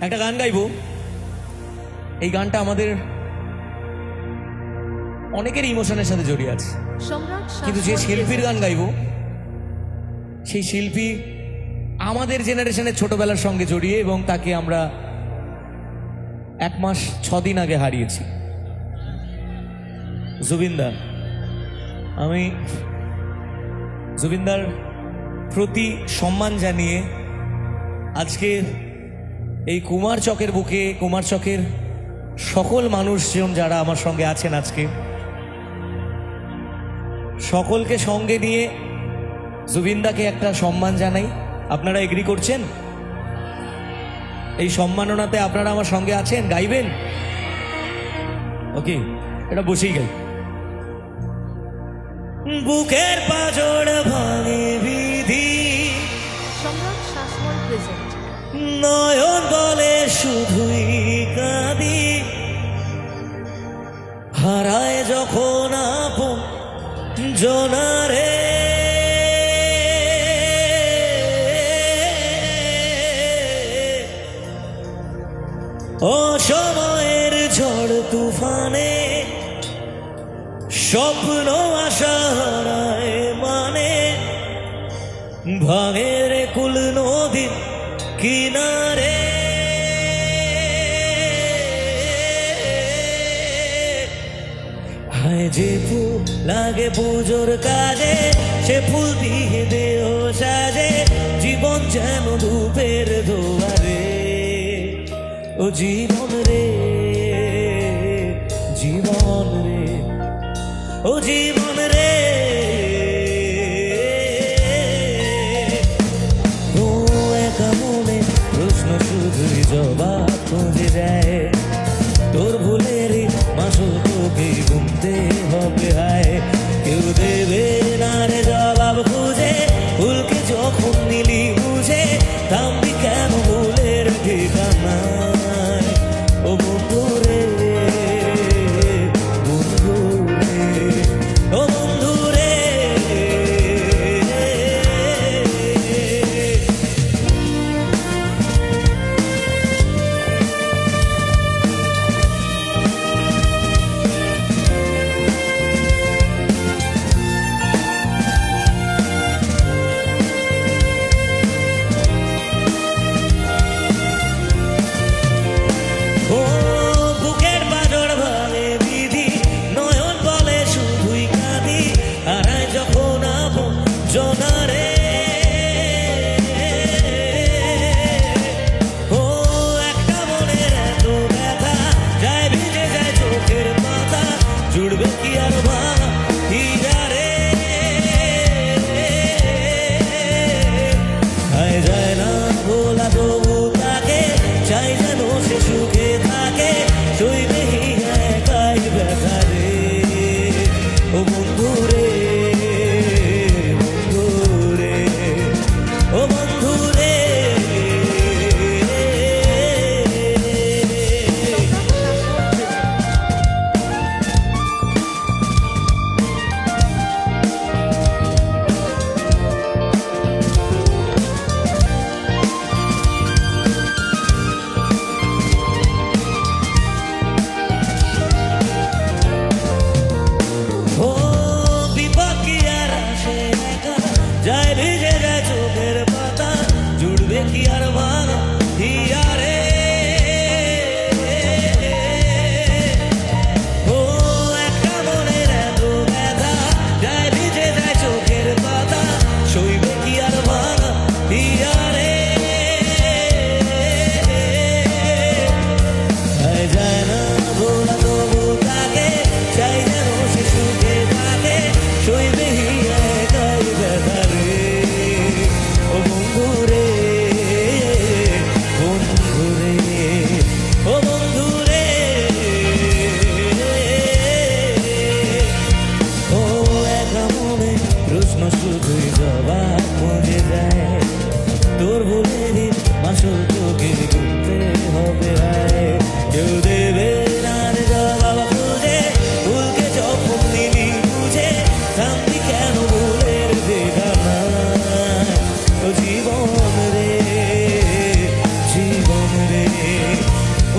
একটা গান গাইবো। এই গানটা আমাদের অনেকের ইমোশনের সাথে জড়িয়ে আছে, কিন্তু যে শিল্পীর গান গাইবো সেই শিল্পী আমাদের জেনারেশনের ছোটবেলার সঙ্গে জড়িয়ে, এবং তাকে আমরা 1 মাস 6 দিন আগে হারিয়েছি। জুবিনদা। আমি জুবিনদার প্রতি সম্মান জানিয়ে আজকে এই কুমার চকের বুকে, কুমার চকের সকল মানুষজন যারা আমার সঙ্গে আছেন, আজকে সকলকে সঙ্গে নিয়ে জুবিনদাকে একটা সম্মান জানাই। আপনারা এগ্রি করছেন? এই সম্মাননাতে আপনারা আমার সঙ্গে আছেন, গাইবেন? ওকে, এটা বসেই গাই। বুকের পাঁজর ভাঙে বিধি, নয়ন বলে শুধুই কাঁদি, হারায় যখন আপন জনারে, অসময়ের ঝড় তুফানে স্বপ্ন আশা হারায় মানে, ভাঙের কুল নদীর কিনারে, হায় যে ফুল লাগে পুজোর কাজে, সে ফুল দিয়ে দেহ সাজে, জীবন যেন ধূপের দুয়ারে। ও জীবন রে, জীবন রে, ও জীবন রে, ও একা মনে প্রশ্ন শুধুই জবাব খুঁজে যায়, তোর ভুলের মাসুল তোকে গুনতে হবে। হায় কেউ দেবে না রে জবাব খুঁজে, ভুলকে যখন নিলি বুঝে, থামবি কেন ভুলের ঠিকানায়? ও বন্ধু রে, বন্ধু রে, ও বন্ধু রে।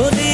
ওরে